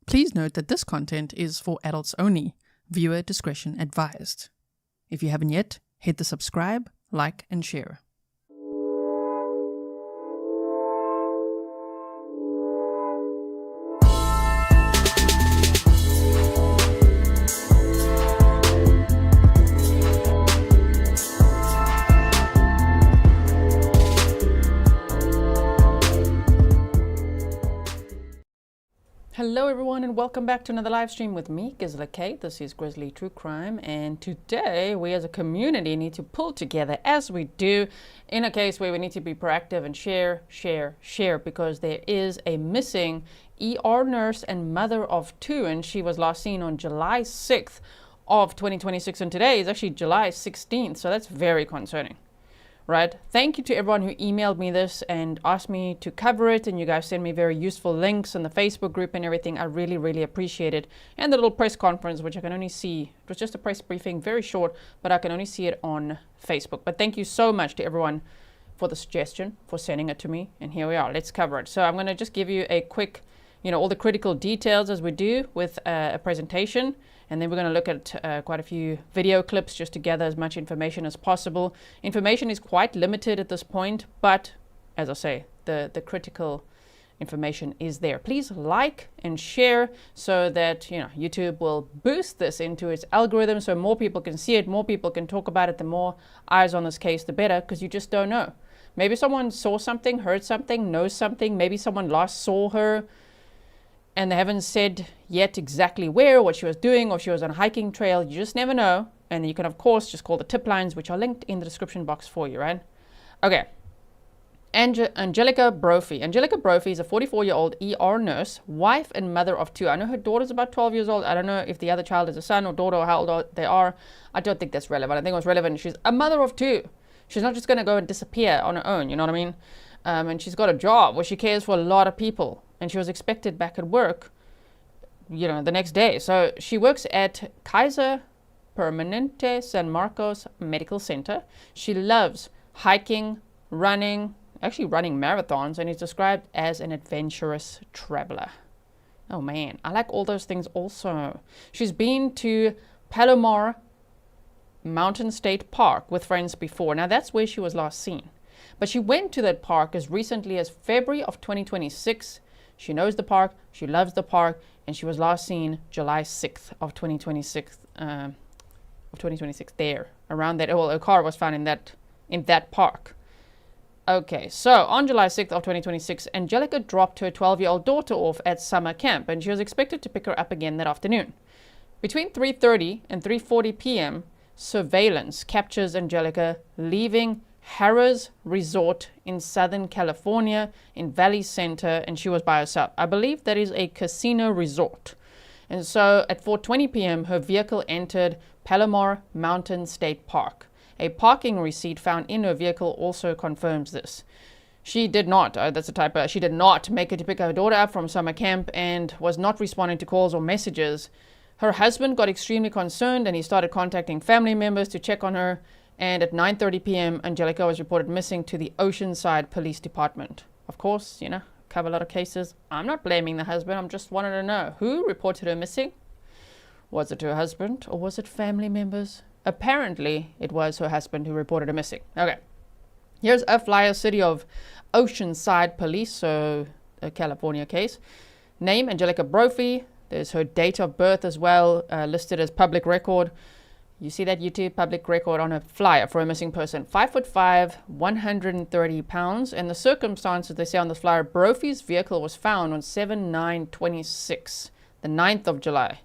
Please note that this content is for adults only. Viewer discretion advised. If you haven't yet, hit the subscribe, like, and share. Hello everyone and welcome back to another live stream with me, Angelica. This is Grizzly True Crime, and today we as a community need to pull together as we do in a case where we need to be proactive and share because there is a missing ER nurse and mother of two, and she was last seen on July 6th of 2026, and today is actually July 16th, so that's very concerning. Right. Thank you to everyone who emailed me this and asked me to cover it, and you guys send me very useful links in the Facebook group and everything. I really appreciate it. And the little press conference, which I can only see, it was just a press briefing, very short, but I can only see it on Facebook. But thank you so much to everyone for the suggestion, for sending it to me. And here we are. Let's cover it. So I'm going to just give you a quick, all the critical details as we do with a presentation. And then we're going to look at quite a few video clips just to gather as much information as possible. Information is quite limited at this point, but as I say, the critical information is there. Please like and share so that YouTube will boost this into its algorithm so more people can see it, more people can talk about it. The more eyes on this case, the better, because you just don't know. Maybe someone saw something, heard something, knows something. Maybe someone last saw her and they haven't said yet exactly where, what she was doing, or if she was on a hiking trail. You just never know. And you can, of course, just call the tip lines, which are linked in the description box for you, right? Okay. Angelica Brophy. Angelica Brophy is a 44-year-old ER nurse, wife and mother of two. I know her daughter's about 12 years old. I don't know if the other child is a son or daughter or how old they are. I don't think that's relevant. I think what's relevant, she's a mother of two. She's not just going to go and disappear on her own, you know what I mean? And she's got a job where she cares for a lot of people. And she was expected back at work, the next day. So she works at Kaiser Permanente San Marcos Medical Center. She loves hiking, running marathons, and is described as an adventurous traveler. Oh man, I like all those things also. She's been to Palomar Mountain State Park with friends before. Now that's where she was last seen. But she went to that park as recently as February of 2026. She knows the park, she loves the park, and she was last seen July 6th of 2026. There, around that. Well, her car was found in that park. Okay, so on July 6th of 2026, Angelica dropped her 12-year-old daughter off at summer camp, and she was expected to pick her up again that afternoon. Between 3:30 and 3:40 p.m., surveillance captures Angelica leaving Harrah's Resort in Southern California in Valley Center, and she was by herself. I believe that is a casino resort. And so at 4:20 p.m., her vehicle entered Palomar Mountain State Park. A parking receipt found in her vehicle also confirms this. She did not, that's a typo, she did not make it to pick her daughter up from summer camp and was not responding to calls or messages. Her husband got extremely concerned and he started contacting family members to check on her. And at 9:30 p.m., Angelica was reported missing to the Oceanside Police Department. Of course, cover a lot of cases. I'm not blaming the husband. I'm just wanting to know who reported her missing. Was it her husband or was it family members? Apparently, it was her husband who reported her missing. Okay. Here's a flyer, City of Oceanside Police, so a California case. Name, Angelica Brophy. There's her date of birth as well, listed as public record. You see that YouTube public record on a flyer for a missing person. 5'5", 130 pounds. And the circumstances they say on the flyer, Brophy's vehicle was found on 7/9/26, the 9th of July.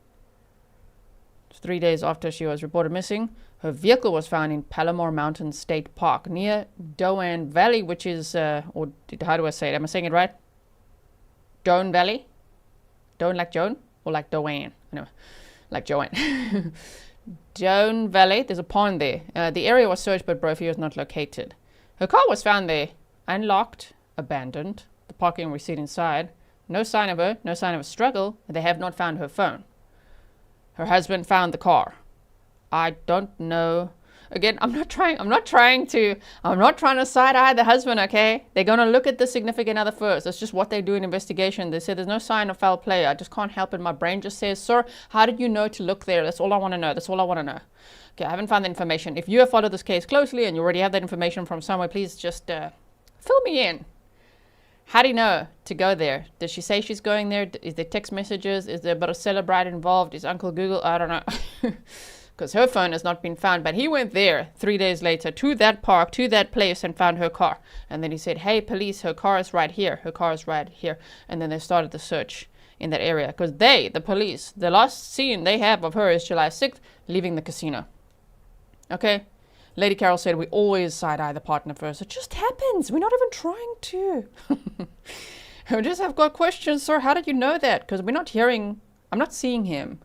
3 days after she was reported missing. Her vehicle was found in Palomar Mountain State Park near Doane Valley, which is, or how do I say it? Am I saying it right? Doane Valley? Doane like Joan or like Doane? No, like Joanne. Doane Valley, there's a pond there. The area was searched, but Brophy was not located. Her car was found there, unlocked, abandoned. The parking receipt inside. No sign of her, no sign of a struggle. They have not found her phone. Her husband found the car. I don't know. Again, I'm not trying to side eye the husband, okay? They're going to look at the significant other first. That's just what they do in investigation. They say there's no sign of foul play. I just can't help it. My brain just says, sir, how did you know to look there? That's all I want to know. That's all I want to know. Okay, I haven't found the information. If you have followed this case closely and you already have that information from somewhere, please just fill me in. How do you know to go there? Does she say she's going there? Is there text messages? Is there a bit of celebrate involved? Is Uncle Google? I don't know. Because her phone has not been found. But he went there 3 days later to that park, to that place, and found her car. And then he said, hey, police, her car is right here. Her car is right here. And then they started the search in that area. Because the police, the last scene they have of her is July 6th, leaving the casino. Okay? Lady Carol said, we always side-eye the partner first. It just happens. We're not even trying to. I just have got questions, sir. How did you know that? Because I'm not seeing him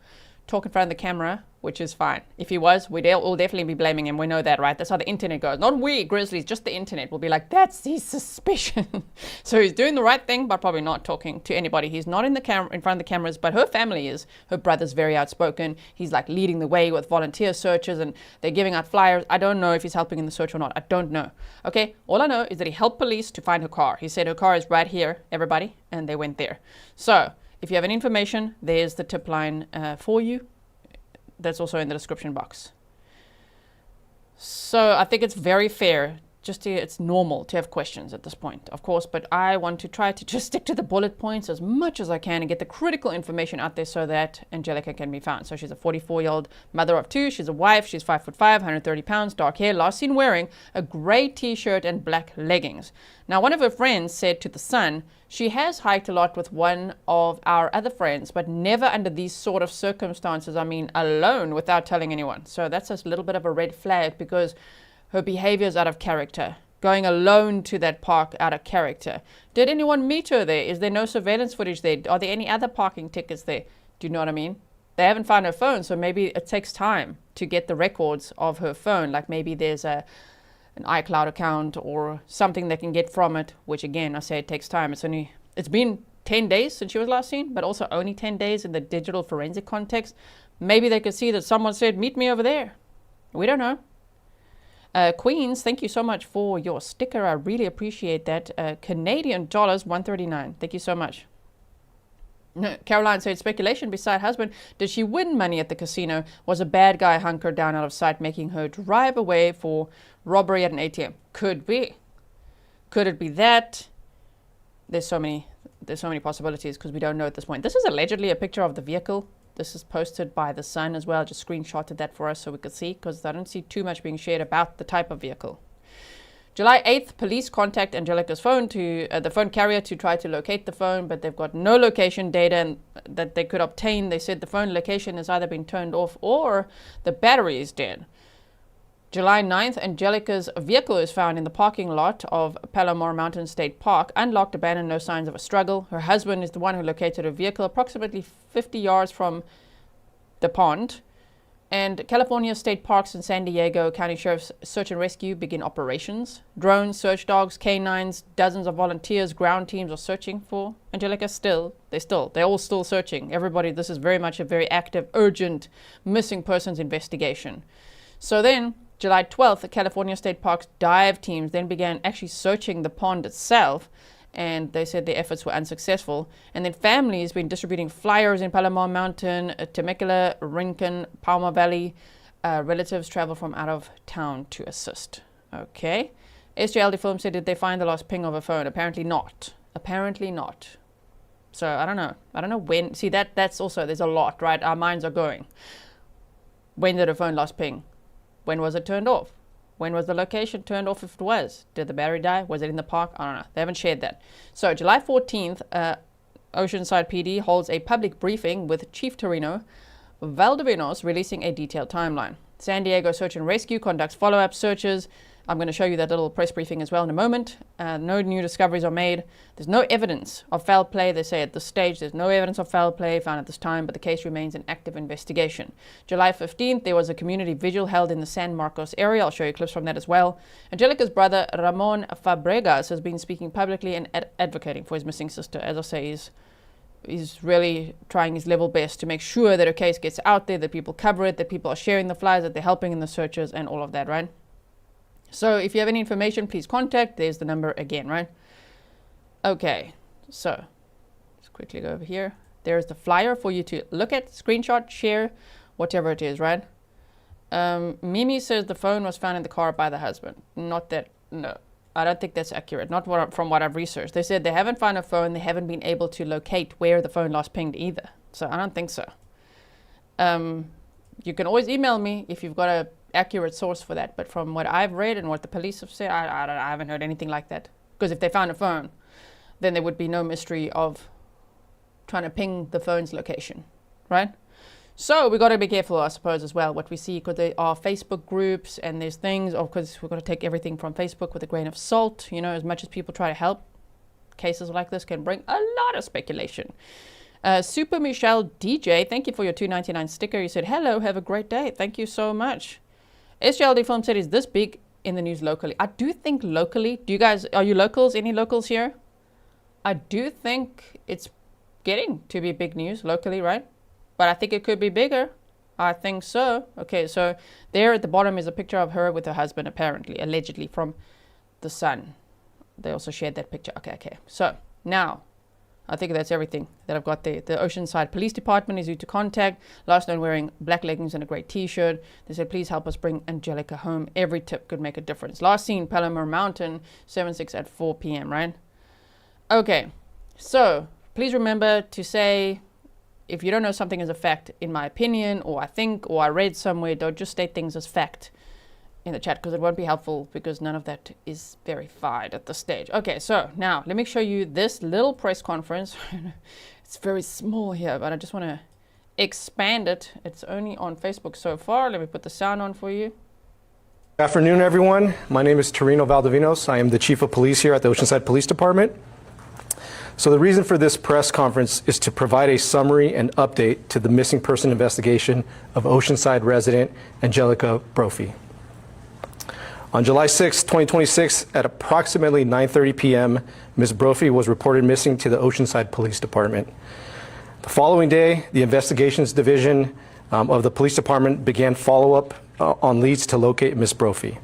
talk in front of the camera, which is fine. If he was, we'll definitely be blaming him. We know that, right? That's how the internet goes. Not we, Grizzlies, just the internet will be like, that's his suspicion. So he's doing the right thing, but probably not talking to anybody. He's not in front of the cameras, but her family is. Her brother's very outspoken. He's like leading the way with volunteer searches, and they're giving out flyers. I don't know if he's helping in the search or not. I don't know. Okay, all I know is that he helped police to find her car. He said her car is right here, everybody, and they went there. So if you have any information, there's the tip line for you. That's also in the description box. So I think it's very fair, it's normal to have questions at this point, of course, but I want to try to just stick to the bullet points as much as I can and get the critical information out there so that Angelica can be found. So she's a 44-year-old mother of two. She's a wife. She's 5'5", 130 pounds, dark hair, last seen wearing a gray t-shirt and black leggings. Now, one of her friends said to The Sun, she has hiked a lot with one of our other friends, but never under these sort of circumstances. I mean, alone without telling anyone. So that's a little bit of a red flag because her behavior is out of character. Going alone to that park out of character. Did anyone meet her there? Is there no surveillance footage there? Are there any other parking tickets there? Do you know what I mean? They haven't found her phone, so maybe it takes time to get the records of her phone. Like maybe there's an iCloud account or something they can get from it, which again, I say it takes time. It's been 10 days since she was last seen, but also only 10 days in the digital forensic context. Maybe they could see that someone said, meet me over there. We don't know. Queens, thank you so much for your sticker. I really appreciate that. Canadian dollars, 139. Thank you so much. Caroline said, speculation beside husband. Did she win money at the casino? Was a bad guy hunkered down out of sight, making her drive away for robbery at an ATM? Could be. Could it be that? There's so many possibilities because we don't know at this point. This is allegedly a picture of the vehicle. This is posted by The Sun as well. Just screenshotted that for us so we could see because I don't see too much being shared about the type of vehicle. July 8th, police contact Angelica's phone the phone carrier to try to locate the phone, but they've got no location data that they could obtain. They said the phone location has either been turned off or the battery is dead. July 9th, Angelica's vehicle is found in the parking lot of Palomar Mountain State Park, unlocked, abandoned, no signs of a struggle. Her husband is the one who located her vehicle approximately 50 yards from the pond. And California State Parks and San Diego County Sheriff's Search and Rescue begin operations. Drones, search dogs, canines, dozens of volunteers, ground teams are searching for Angelica they're all still searching. Everybody, this is very much a very active, urgent missing persons investigation. So then, July 12th, the California State Parks dive teams then began actually searching the pond itself, and they said their efforts were unsuccessful. And then families been distributing flyers in Palomar Mountain, Temecula, Rincon, Palma Valley. Relatives travel from out of town to assist. Okay. SJLD Film said, did they find the lost ping of a phone? Apparently not. Apparently not. So I don't know. I don't know when. See, that's also, there's a lot, right? Our minds are going. When did a phone lost ping? When was it turned off? When was the location turned off if it was? Did the battery die? Was it in the park? I don't know. They haven't shared that. So July 14th, Oceanside PD holds a public briefing with Chief Torino Valdivinos releasing a detailed timeline. San Diego Search and Rescue conducts follow-up searches. I'm going to show you that little press briefing as well in a moment. No new discoveries are made. There's no evidence of foul play. They say at this stage there's no evidence of foul play found at this time, but the case remains an active investigation. July 15th, there was a community vigil held in the San Marcos area. I'll show you clips from that as well. Angelica's brother, Ramon Fabregas, has been speaking publicly and advocating for his missing sister. As I say, he's he's really trying his level best to make sure that her case gets out there, that people cover it, that people are sharing the flyers, that they're helping in the searches and all of that, right? So if you have any information, please contact. There's the number again, right? Okay, so let's quickly go over here. There's the flyer for you to look at, screenshot, share, whatever it is, right? Mimi says the phone was found in the car by the husband. Not that, no. I don't think that's accurate. Not from what I've researched. They said they haven't found a phone. They haven't been able to locate where the phone last pinged either. So I don't think so. You can always email me if you've got a accurate source for that. But from what I've read and what the police have said, I haven't heard anything like that. Because if they found a phone, then there would be no mystery of trying to ping the phone's location, right? So we got to be careful, I suppose, as well, what we see, because there are Facebook groups and there's things, of course, we've got to take everything from Facebook with a grain of salt. You know, as much as people try to help, cases like this can bring a lot of speculation. Super Michelle DJ, thank you for your $2.99 sticker. You said, hello, have a great day. Thank you so much. SJLD Film said, is this big in the news locally? I do think locally. Do you guys, are you locals? Any locals here? I do think it's getting to be big news locally, right? But I think it could be bigger. I think so. Okay, so there at the bottom is a picture of her with her husband, apparently, allegedly, from the Sun. They also shared that picture. Okay. So now, I think that's everything that I've got there. The Oceanside Police Department is due to contact. Last known wearing black leggings and a grey t-shirt. They said, please help us bring Angelica home. Every tip could make a difference. Last seen, Palomar Mountain, 7/6 at 4 p.m., right? Okay, so please remember to say, if you don't know something as a fact, in my opinion, or I think, or I read somewhere, don't just state things as fact in the chat, because it won't be helpful, because none of that is verified at this stage. Okay, so now let me show you this little press conference. It's very small here, but I just want to expand it. It's only on Facebook so far. Let me put the sound on for you. Good afternoon, everyone. My name is Torino Valdivinos. I am the Chief of Police here at the Oceanside Police Department. So the reason for this press conference is to provide a summary and update to the missing person investigation of Oceanside resident Angelica Brophy. On July 6, 2026, at approximately 9:30 p.m., Ms. Brophy was reported missing to the Oceanside Police Department. The following day, the Investigations Division of the Police Department began follow-up on leads to locate Ms. Brophy.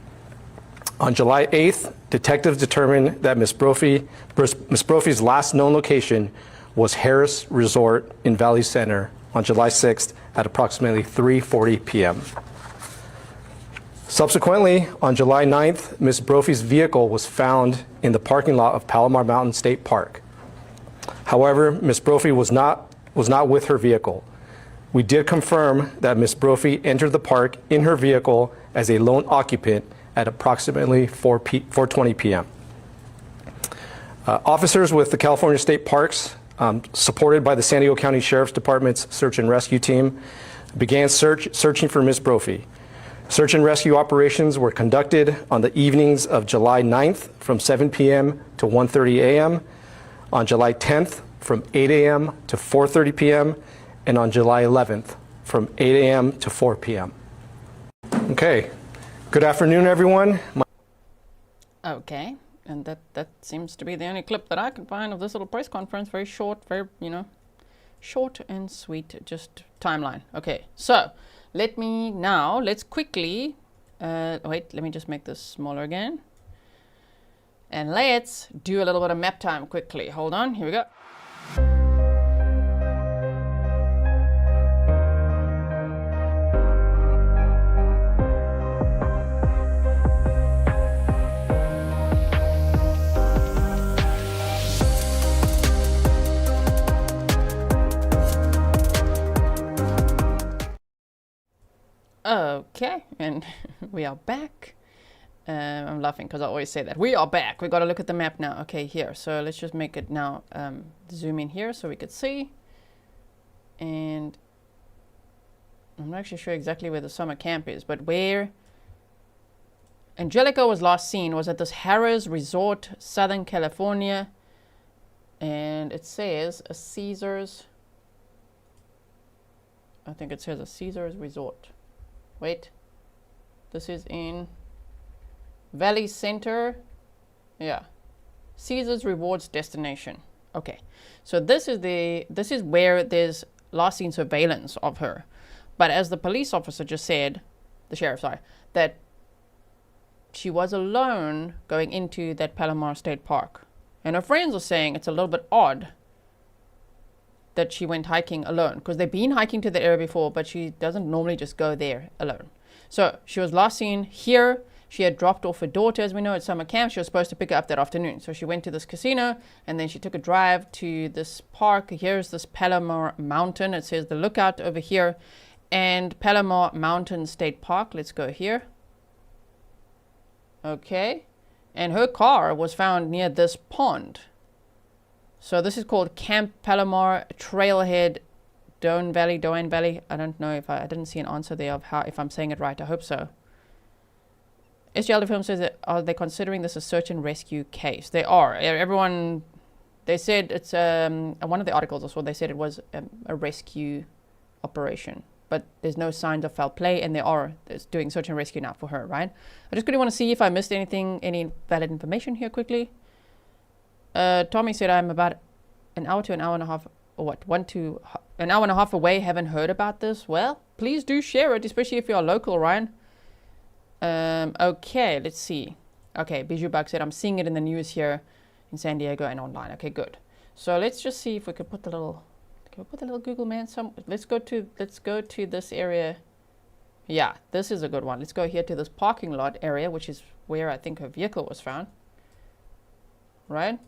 On July 8th, detectives determined that Ms. Brophy's last known location was Harris Resort in Valley Center on July 6th at approximately 3:40 p.m. Subsequently, on July 9th, Ms. Brophy's vehicle was found in the parking lot of Palomar Mountain State Park. However, Ms. Brophy was not with her vehicle. We did confirm that Ms. Brophy entered the park in her vehicle as a lone occupant at approximately 4:20 p.m. Officers with the California State Parks, supported by the San Diego County Sheriff's Department's search and rescue team, began searching for Ms. Brophy. Search and rescue operations were conducted on the evenings of July 9th from 7 p.m. to 1:30 a.m., on July 10th from 8 a.m. to 4:30 p.m., and on July 11th from 8 a.m. to 4 p.m. Okay. Good afternoon, everyone. Okay, and that seems to be the only clip that I can find of this little press conference. Very short, very, short and sweet, just timeline. Okay, so let's quickly, wait, let me just make this smaller again. And let's do a little bit of map time quickly. Hold on, here we go. Okay, and we are back. I'm laughing because I always say that. We are back. We got to look at the map now. Okay, here. So let's just make it now zoom in here so we could see. And I'm not actually sure exactly where the summer camp is, but where Angelica was last seen was at this Harris Resort, Southern California. And it says a Caesars. I think it says a Caesars Resort. Wait, this is in Valley Center. Yeah, Caesars Rewards Destination. Okay, so this is where there's last seen surveillance of her. But as the police officer just said, the sheriff, sorry, that she was alone going into that Palomar State Park. And her friends are saying it's a little bit odd that she went hiking alone, because they've been hiking to the area before, but she doesn't normally just go there alone. So she was last seen here. She had dropped off her daughter, as we know, at summer camp. She was supposed to pick her up that afternoon. So she went to this casino, and then she took a drive to this park. Here's this Palomar Mountain. It says the lookout over here. And Palomar Mountain State Park. Let's go here. Okay. And her car was found near this pond. So this is called Camp Palomar Trailhead Doan Valley. I don't know if I didn't see an answer there of how, if I'm saying it right. I hope so. SGL Film says that, are they considering this a search and rescue case? They are. Everyone, they said it's one of the articles also, they said it was a rescue operation, but there's no signs of foul play, and they're doing search and rescue now for her, right? I just really want to see if I missed anything, any valid information here quickly. Tommy said I'm about an hour to an hour and a half, or what, an hour and a half away, haven't heard about this. Well, please do share it, especially if you're local, Ryan. Okay, let's see. Okay, Bijou Bug said I'm seeing it in the news here in San Diego and online. Okay, good. So let's just see if we could put the little, can we put the little Google man let's go to this area. Yeah, this is a good one. Let's go here to this parking lot area, which is where I think her vehicle was found. Right?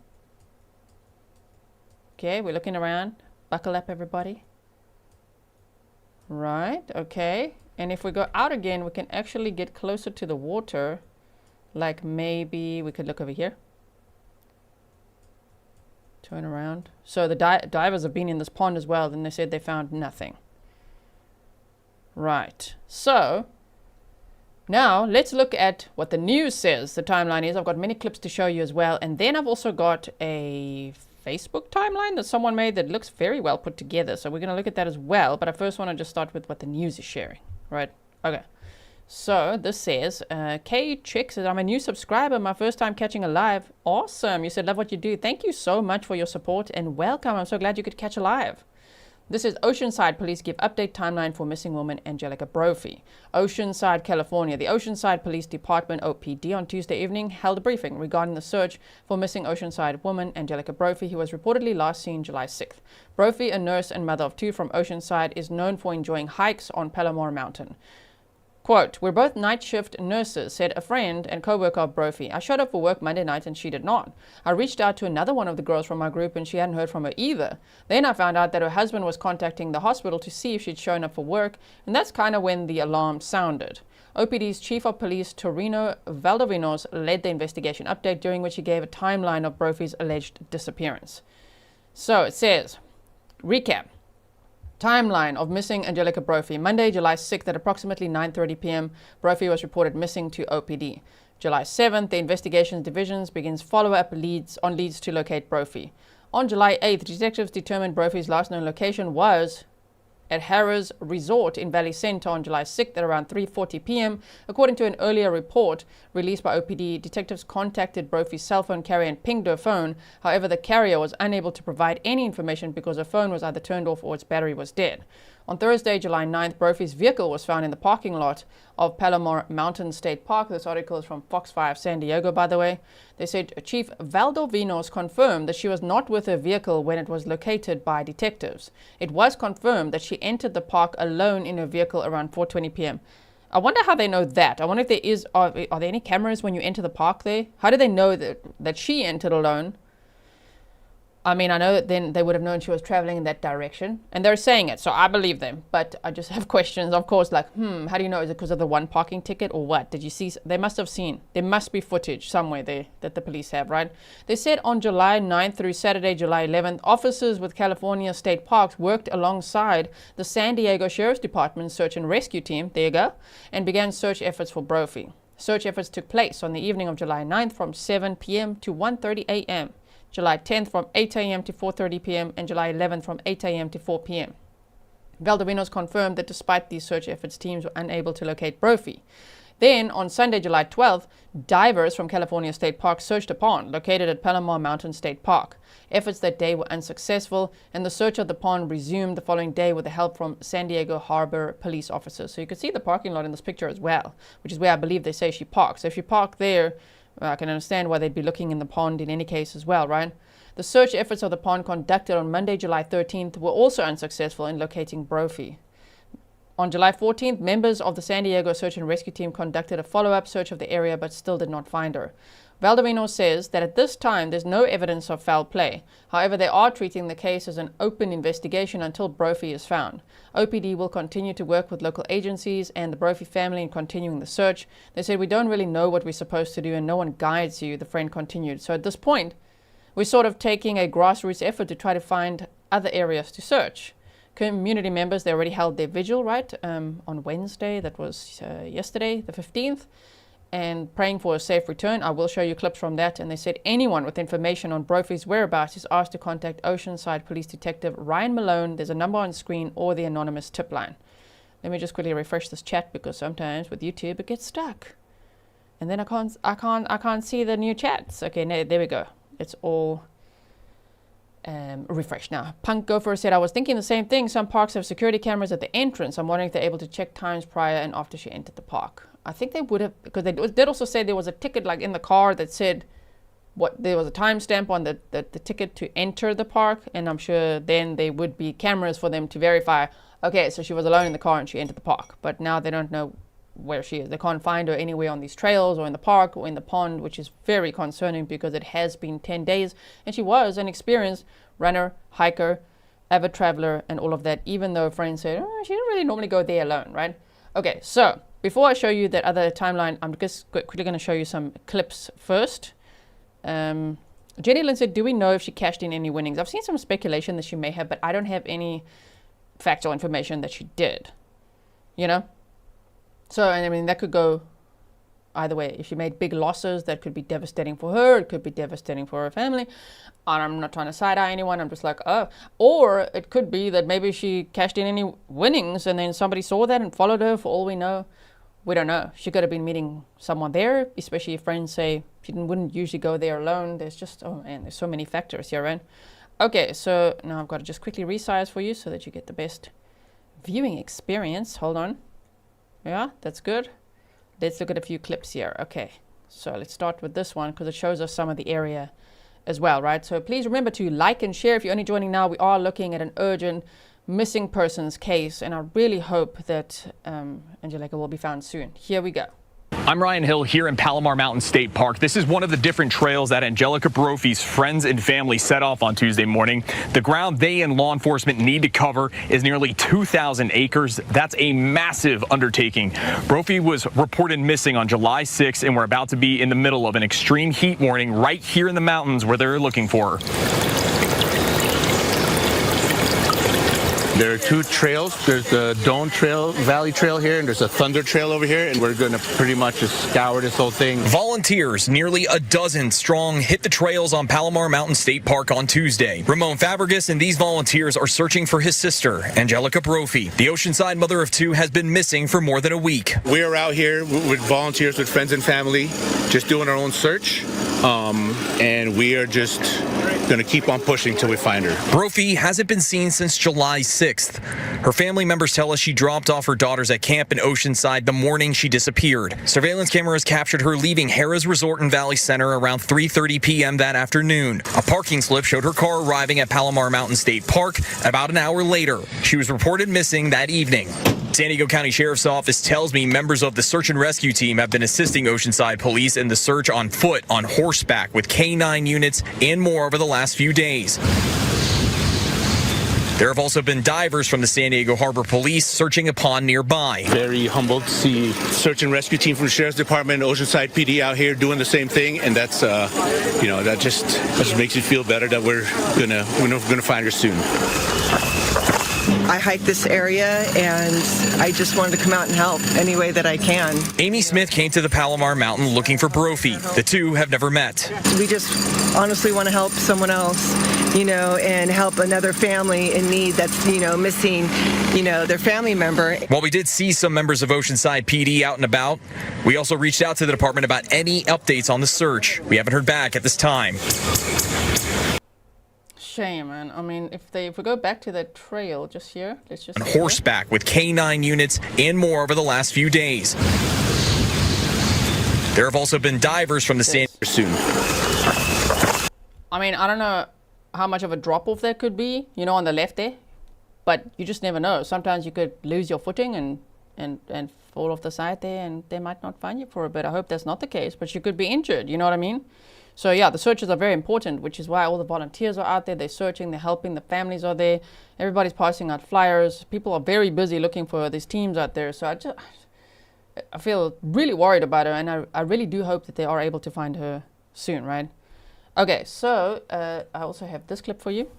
Okay, we're looking around. Buckle up, everybody. Right, okay. And if we go out again, we can actually get closer to the water. Like maybe we could look over here. Turn around. So the divers have been in this pond as well, and they said they found nothing. Right. So now let's look at what the news says the timeline is. I've got many clips to show you as well. And then I've also got a Facebook timeline that someone made that looks very well put together. So we're going to look at that as well. But I first want to just start with what the news is sharing. Right. Okay. So this says, K Chick says, I'm a new subscriber, my first time catching a live. Awesome. You said, love what you do. Thank you so much for your support and welcome. I'm so glad you could catch a live. This is Oceanside Police give update timeline for missing woman Angelica Brophy. Oceanside, California. The Oceanside Police Department, OPD, on Tuesday evening held a briefing regarding the search for missing Oceanside woman Angelica Brophy, who was reportedly last seen July 6th. Brophy, a nurse and mother of two from Oceanside, is known for enjoying hikes on Palomar Mountain. Quote, we're both night shift nurses, said a friend and co-worker of Brophy. I showed up for work Monday night and she did not. I reached out to another one of the girls from my group and she hadn't heard from her either. Then I found out that her husband was contacting the hospital to see if she'd shown up for work, and that's kind of when the alarm sounded. OPD's Chief of Police Torino Valdovinos led the investigation update, during which he gave a timeline of Brophy's alleged disappearance. So it says, recap. Timeline of missing Angelica Brophy. Monday, July 6th at approximately 9:30 p.m., Brophy was reported missing to OPD. July 7th, the investigations divisions begins follow-up leads to locate Brophy. On July 8th, detectives determined Brophy's last known location was at Harrah's Resort in Valley Center on July 6th at around 3:40 p.m. According to an earlier report released by OPD, detectives contacted Brophy's cell phone carrier and pinged her phone. However, the carrier was unable to provide any information because her phone was either turned off or its battery was dead. On Thursday, July 9th, Brophy's vehicle was found in the parking lot of Palomar Mountain State Park. This article is from Fox 5 San Diego, by the way. They said Chief Valdovinos confirmed that she was not with her vehicle when it was located by detectives. It was confirmed that she entered the park alone in her vehicle around 4:20 p.m. I wonder how they know that. I wonder if are there any cameras when you enter the park there? How do they know that she entered alone? I mean, I know that then they would have known she was traveling in that direction, and they're saying it, so I believe them. But I just have questions, of course, like, how do you know? Is it because of the one parking ticket or what? Did you see? They must have seen. There must be footage somewhere there that the police have, right? They said on July 9th through Saturday, July 11th, officers with California State Parks worked alongside the San Diego Sheriff's Department search and rescue team, there you go, and began search efforts for Brophy. Search efforts took place on the evening of July 9th from 7 p.m. to 1:30 a.m., July 10th from 8 a.m. to 4:30 p.m. and July 11th from 8 a.m. to 4 p.m. Valdovinos confirmed that despite these search efforts, teams were unable to locate Brophy. Then, on Sunday, July 12th, divers from California State Park searched a pond located at Palomar Mountain State Park. Efforts that day were unsuccessful, and the search of the pond resumed the following day with the help from San Diego Harbor police officers. So you can see the parking lot in this picture as well, which is where I believe they say she parked. So if you park there, I can understand why they'd be looking in the pond in any case as well, right? The search efforts of the pond conducted on Monday, July 13th were also unsuccessful in locating Brophy. On July 14th, members of the San Diego Search and Rescue Team conducted a follow-up search of the area but still did not find her. Valdovino says that at this time there's no evidence of foul play. However, they are treating the case as an open investigation until Brophy is found. OPD will continue to work with local agencies and the Brophy family in continuing the search. They said, "We don't really know what we're supposed to do and no one guides you," the friend continued. So at this point, we're sort of taking a grassroots effort to try to find other areas to search. Community members, they already held their vigil, right, on Wednesday, that was yesterday, the 15th, and praying for a safe return. I will show you clips from that. And they said anyone with information on Brophy's whereabouts is asked to contact Oceanside Police Detective Ryan Malone. There's a number on screen or the anonymous tip line. Let me just quickly refresh this chat because sometimes with YouTube it gets stuck. And then I can't see the new chats. Okay, no, there we go. It's all refresh now. Punk Gopher said, "I was thinking the same thing. Some parks have security cameras at the entrance. I'm wondering if they're able to check times prior and after she entered the park." I think they would have, because they did also say there was a ticket like in the car that said there was a timestamp on the ticket to enter the park, and I'm sure then there would be cameras for them to verify, okay, so she was alone in the car and she entered the park. But now they don't know where she is. They can't find her anywhere on these trails or in the park or in the pond, which is very concerning because it has been 10 days and she was an experienced runner, hiker, avid traveler, and all of that, even though friends said, "Oh, she didn't really normally go there alone," right? Okay, so before I show you that other timeline, I'm just quickly going to show you some clips first. Jenny Lynn said, "Do we know if she cashed in any winnings?" I've seen some speculation that she may have, but I don't have any factual information that she did, you know? So, I mean, that could go either way. If she made big losses, that could be devastating for her. It could be devastating for her family. I'm not trying to side-eye anyone. I'm just like, oh. Or it could be that maybe she cashed in any winnings and then somebody saw that and followed her, for all we know. We don't know. She could have been meeting someone there, especially if friends say she wouldn't usually go there alone. There's just, oh man, there's so many factors here, right? Okay, so now I've got to just quickly resize for you so that you get the best viewing experience. Hold on. Yeah, that's good. Let's look at a few clips here. Okay, so let's start with this one because it shows us some of the area as well, right? So please remember to like and share. If you're only joining now, we are looking at an urgent missing persons case, and I really hope that Angelica will be found soon. Here we go. I'm Ryan Hill here in Palomar Mountain State Park. This is one of the different trails that Angelica Brophy's friends and family set off on Tuesday morning. The ground they and law enforcement need to cover is nearly 2,000 acres. That's a massive undertaking. Brophy was reported missing on July 6th, and we're about to be in the middle of an extreme heat warning right here in the mountains where they're looking for her. There are two trails. There's the Dome Trail, Valley Trail here, and there's a Thunder Trail over here, and we're going to pretty much just scour this whole thing. Volunteers, nearly a dozen strong, hit the trails on Palomar Mountain State Park on Tuesday. Ramon Fabregas and these volunteers are searching for his sister, Angelica Brophy. The Oceanside mother of two has been missing for more than a week. We are out here with volunteers, with friends and family, just doing our own search, and we are just going to keep on pushing till we find her. Brophy hasn't been seen since July 6th. Her family members tell us she dropped off her daughters at camp in Oceanside the morning she disappeared. Surveillance cameras captured her leaving Harrah's Resort and Valley Center around 3:30 p.m. that afternoon. A parking slip showed her car arriving at Palomar Mountain State Park about an hour later. She was reported missing that evening. San Diego County Sheriff's Office tells me members of the search and rescue team have been assisting Oceanside police in the search on foot, on horseback, with K-9 units, and more over the last few days. There have also been divers from the San Diego Harbor Police searching a pond nearby. Very humbled to see search and rescue team from the Sheriff's Department and Oceanside PD out here doing the same thing, and that's, that just makes you feel better that we're gonna find her soon. I hike this area, and I just wanted to come out and help any way that I can. Amy Smith came to the Palomar Mountain looking for Brophy. The two have never met. We just honestly want to help someone else, and help another family in need that's, missing, their family member. While we did see some members of Oceanside PD out and about, we also reached out to the department about any updates on the search. We haven't heard back at this time. Shame, man. I mean, if we go back to that trail just here, let's just... On horseback with K9 units and more over the last few days. There have also been divers from the San soon. I mean, I don't know how much of a drop-off there could be, on the left there, but you just never know. Sometimes you could lose your footing and fall off the side there, and they might not find you for a bit. I hope that's not the case, but you could be injured, you know what I mean? So yeah, the searches are very important, which is why all the volunteers are out there. They're searching, they're helping, the families are there. Everybody's passing out flyers. People are very busy looking for these teams out there. So I feel really worried about her, and I really do hope that they are able to find her soon, right? Okay, so I also have this clip for you.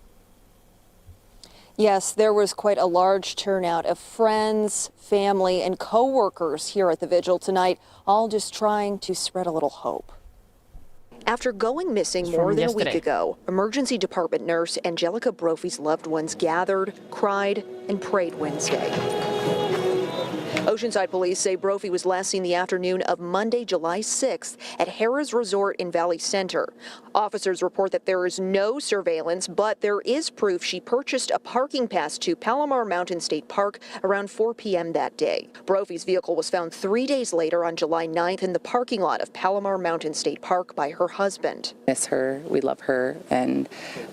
Yes, there was quite a large turnout of friends, family, and co-workers here at the Vigil tonight, all just trying to spread a little hope. After going missing more than a week ago, emergency department nurse Angelica Brophy's loved ones gathered, cried, and prayed Wednesday. Oceanside police say Brophy was last seen the afternoon of Monday, July 6th at Harrah's Resort in Valley Center. Officers report that there is no surveillance, but there is proof she purchased a parking pass to Palomar Mountain State Park around 4 p.m. that day. Brophy's vehicle was found 3 days later on July 9th in the parking lot of Palomar Mountain State Park by her husband. Miss her, we love her, and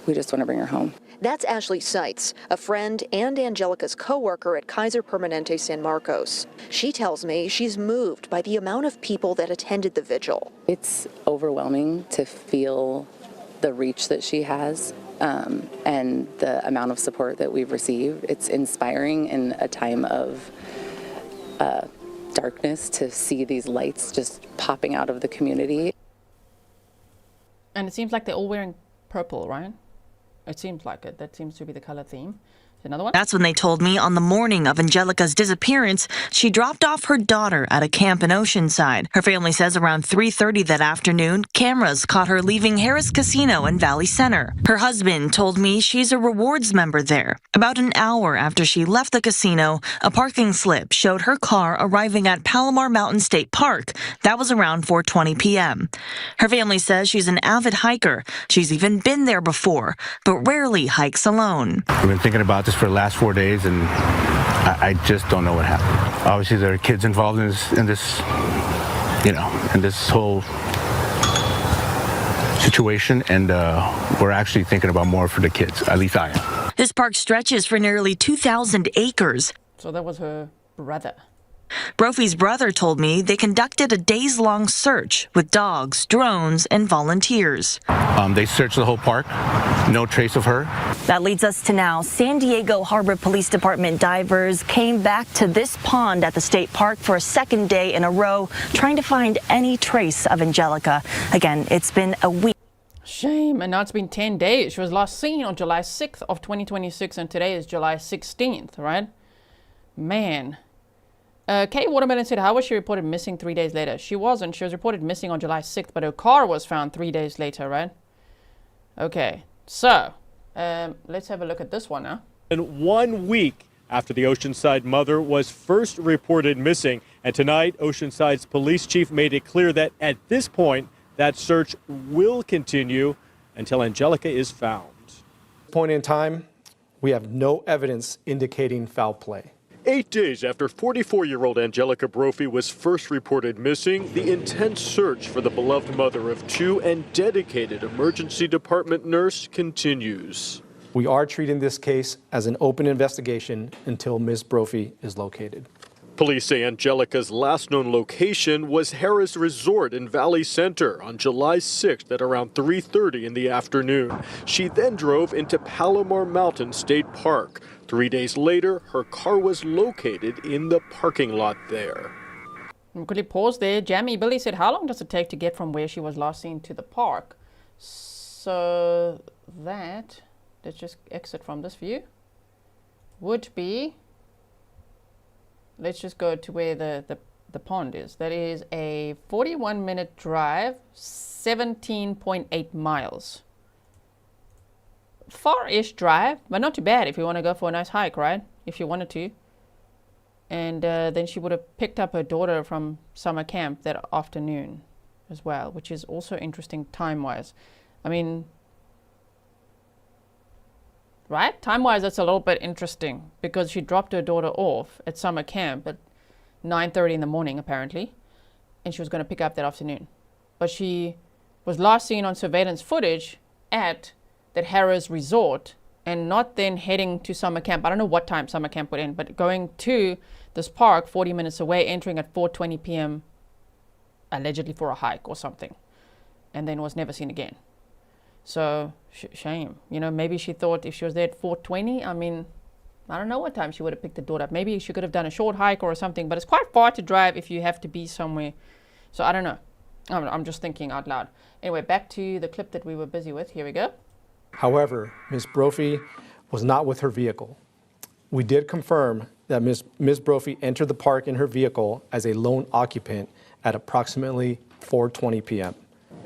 we just want to bring her home. That's Ashley Seitz, a friend and Angelica's co-worker at Kaiser Permanente San Marcos. She tells me she's moved by the amount of people that attended the vigil. It's overwhelming to feel the reach that she has and the amount of support that we've received. It's inspiring in a time of darkness to see these lights just popping out of the community. And it seems like they're all wearing purple, right? It seems like it. That seems to be the color theme. Another one? That's when they told me on the morning of Angelica's disappearance, she dropped off her daughter at a camp in Oceanside. Her family says around 3:30 that afternoon, cameras caught her leaving Harrah's Casino in Valley Center. Her husband told me she's a rewards member there. About an hour after she left the casino, a parking slip showed her car arriving at Palomar Mountain State Park. That was around 4:20 p.m. Her family says she's an avid hiker. She's even been there before, but rarely hikes alone. I've been thinking about this for the last 4 days, and I just don't know what happened. Obviously, there are kids involved in this whole situation, and we're actually thinking about more for the kids. At least I am. This park stretches for nearly 2,000 acres. So that was her brother. Brophy's brother told me they conducted a days-long search with dogs, drones, and volunteers. They searched the whole park. No trace of her. That leads us to now. San Diego Harbor Police Department divers came back to this pond at the state park for a second day in a row, trying to find any trace of Angelica. Again, it's been a week. Shame, and now it's been 10 days. She was last seen on July 6th of 2026, and today is July 16th, right? Man. Kay Watermelon said, how was she reported missing 3 days later? She wasn't. She was reported missing on July 6th, but her car was found 3 days later, right? Okay, so let's have a look at this one now. And 1 week after the Oceanside mother was first reported missing, and tonight Oceanside's police chief made it clear that at this point that search will continue until Angelica is found. At this point in time, we have no evidence indicating foul play. 8 days after 44-year-old Angelica Brophy was first reported missing, the intense search for the beloved mother of two and dedicated emergency department nurse continues. We are treating this case as an open investigation until Ms. Brophy is located. Police say Angelica's last known location was Harrah's Resort in Valley Center on July 6th at around 3:30 in the afternoon. She then drove into Palomar Mountain State Park. 3 days later, her car was located in the parking lot there. Quickly pause there. Jammy Billy said, how long does it take to get from where she was last seen to the park? So that, let's just exit from this view, would be, let's just go to where the pond is. That is a 41-minute drive, 17.8 miles. far-ish drive, but not too bad if you want to go for a nice hike, right? If you wanted to. And then she would have picked up her daughter from summer camp that afternoon as well, which is also interesting time-wise. I mean, right? Time-wise, that's a little bit interesting because she dropped her daughter off at summer camp at 9:30 in the morning, apparently, and she was going to pick up that afternoon. But she was last seen on surveillance footage at that Harrah's resort and not then heading to summer camp. I don't know what time summer camp would end, but going to this park 40 minutes away, entering at 4:20 p.m., allegedly for a hike or something, and then was never seen again. So, shame. You know, maybe she thought if she was there at 4:20, I mean, I don't know what time she would have picked the daughter up. Maybe she could have done a short hike or something, but it's quite far to drive if you have to be somewhere. So I don't know. I'm just thinking out loud. Anyway, back to the clip that we were busy with. Here we go. However, Ms. Brophy was not with her vehicle. We did confirm that Ms. Brophy entered the park in her vehicle as a lone occupant at approximately 4:20 p.m.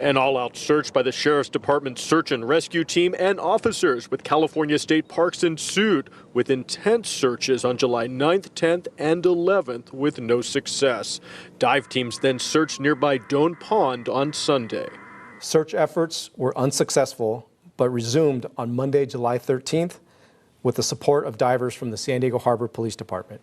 An all-out search by the Sheriff's Department search and rescue team and officers with California State Parks ensued, with intense searches on July 9th, 10th, and 11th with no success. Dive teams then searched nearby Doan Pond on Sunday. Search efforts were unsuccessful, but resumed on Monday, July 13th, with the support of divers from the San Diego Harbor Police Department.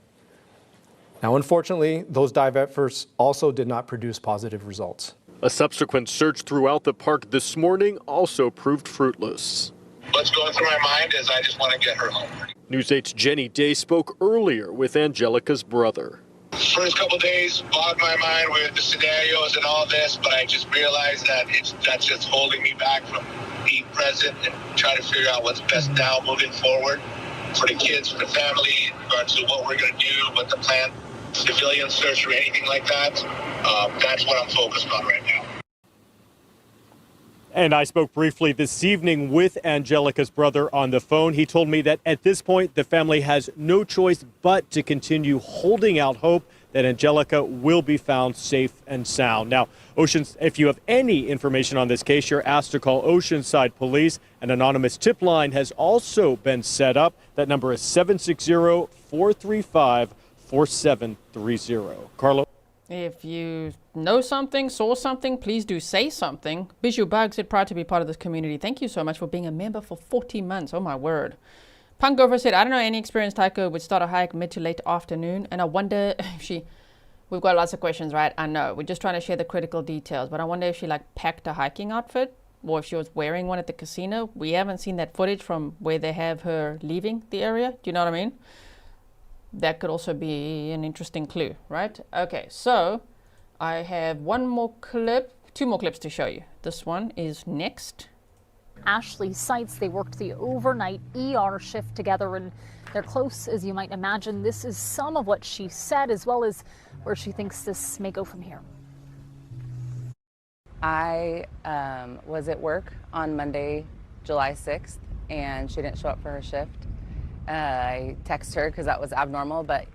Now, unfortunately, those dive efforts also did not produce positive results. A subsequent search throughout the park this morning also proved fruitless. What's going through my mind is I just want to get her home. News 8's Jenny Day spoke earlier with Angelica's brother. First couple days bogged my mind with the scenarios and all this, but I just realized that that's just holding me back from being present and trying to figure out what's best now moving forward for the kids, for the family, in regards to what we're going to do, what the plan, civilian search or anything like that. That's what I'm focused on right now. And I spoke briefly this evening with Angelica's brother on the phone. He told me that at this point, the family has no choice but to continue holding out hope that Angelica will be found safe and sound. Now, if you have any information on this case, you're asked to call Oceanside Police. An anonymous tip line has also been set up. That number is 760-435-4730. Carlo? If you know something, saw something, please do say something. Bijou Bug said, proud to be part of this community. Thank you so much for being a member for 40 months. Oh my word. Punk Gopher said, I don't know any experienced hiker would start a hike mid to late afternoon. And I wonder if we've got lots of questions, right? I know. We're just trying to share the critical details. But I wonder if she packed a hiking outfit or if she was wearing one at the casino. We haven't seen that footage from where they have her leaving the area. Do you know what I mean? That could also be an interesting clue, right? Okay, so I have two more clips to show you. This one is next. Ashley cites they worked the overnight ER shift together and they're close, as you might imagine. This is some of what she said, as well as where she thinks this may go from here. I was at work on Monday, July 6th, and she didn't show up for her shift. I texted her because that was abnormal, but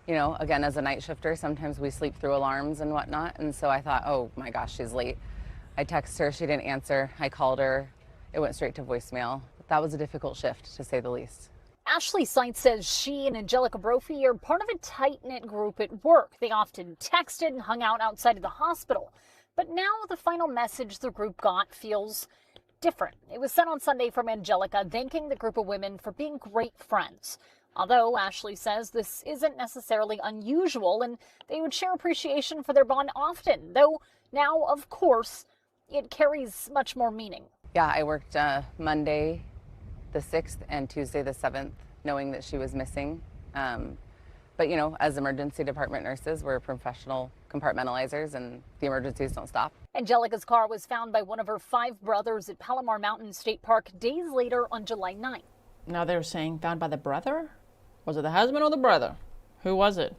you know, again, as a night shifter, sometimes we sleep through alarms and whatnot, and so I thought, oh my gosh, she's late. I texted her, she didn't answer. I called her, it went straight to voicemail. That was a difficult shift, to say the least. Ashley Seitz says she and Angelica Brophy are part of a tight-knit group at work. They often texted and hung out outside of the hospital. But now the final message the group got feels different. It was sent on Sunday from Angelica, thanking the group of women for being great friends. Although Ashley says this isn't necessarily unusual and they would share appreciation for their bond often, though now, of course, it carries much more meaning. Yeah, I worked Monday the 6th and Tuesday the 7th, knowing that she was missing. But you know, as emergency department nurses, we're professional compartmentalizers and the emergencies don't stop. Angelica's car was found by one of her 5 brothers at Palomar Mountain State Park days later on July 9th. Now they're saying found by the brother? Was it the husband or the brother? Who was it?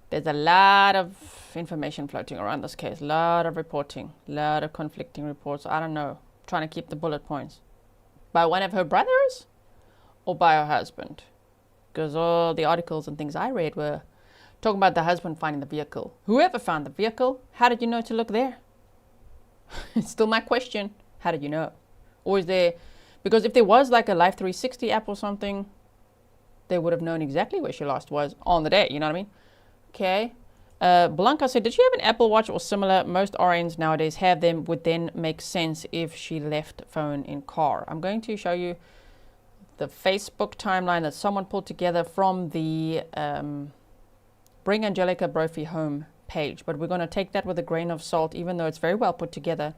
There's a lot of information floating around this case. A lot of reporting. A lot of conflicting reports. I don't know. I'm trying to keep the bullet points. By one of her brothers? Or by her husband? Because all the articles and things I read were talking about the husband finding the vehicle. Whoever found the vehicle, how did you know to look there? It's still my question. How did you know? Or is there Because if there was like a Life 360 app or something, they would have known exactly where she last was on the day. You know what I mean? Okay. Blanca said, did she have an Apple Watch or similar? Most RNs nowadays have them. Would then make sense if she left phone in car. I'm going to show you the Facebook timeline that someone pulled together from the Bring Angelica Brophy Home page. But we're going to take that with a grain of salt, even though it's very well put together,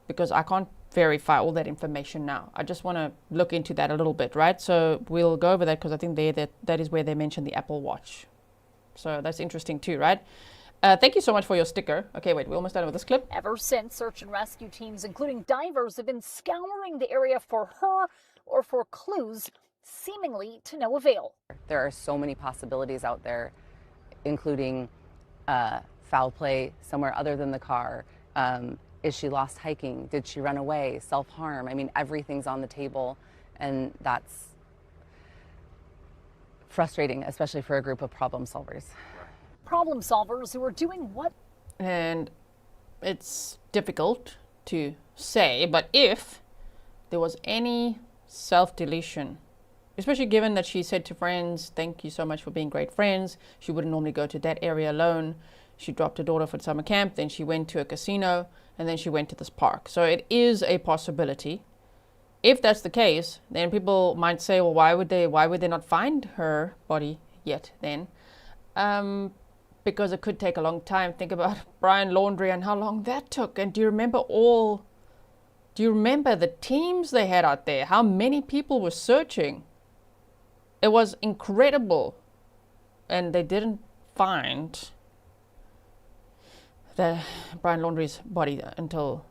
because I can't verify all that information now. I just want to look into that a little bit, right? So we'll go over that because I think that is where they mentioned the Apple Watch. So that's interesting too, right? Thank you so much for your sticker. Okay, wait, we're almost done with this clip. Ever since, search and rescue teams, including divers, have been scouring the area for her or for clues, seemingly to no avail. There are so many possibilities out there, including foul play somewhere other than the car. Is she lost hiking? Did she run away? Self-harm? I mean, everything's on the table, and that's frustrating, especially for a group of problem solvers. Problem solvers who are doing what? And it's difficult to say, but if there was any self-deletion, especially given that she said to friends, thank you so much for being great friends, she wouldn't normally go to that area alone. She dropped her daughter for summer camp, then she went to a casino, and then she went to this park. So it is a possibility. If that's the case, then people might say, well, why would they not find her body yet then? Because it could take a long time. Think about Brian Laundrie and how long that took. And do you remember the teams they had out there? How many people were searching? It was incredible. And they didn't find Brian Laundrie's body until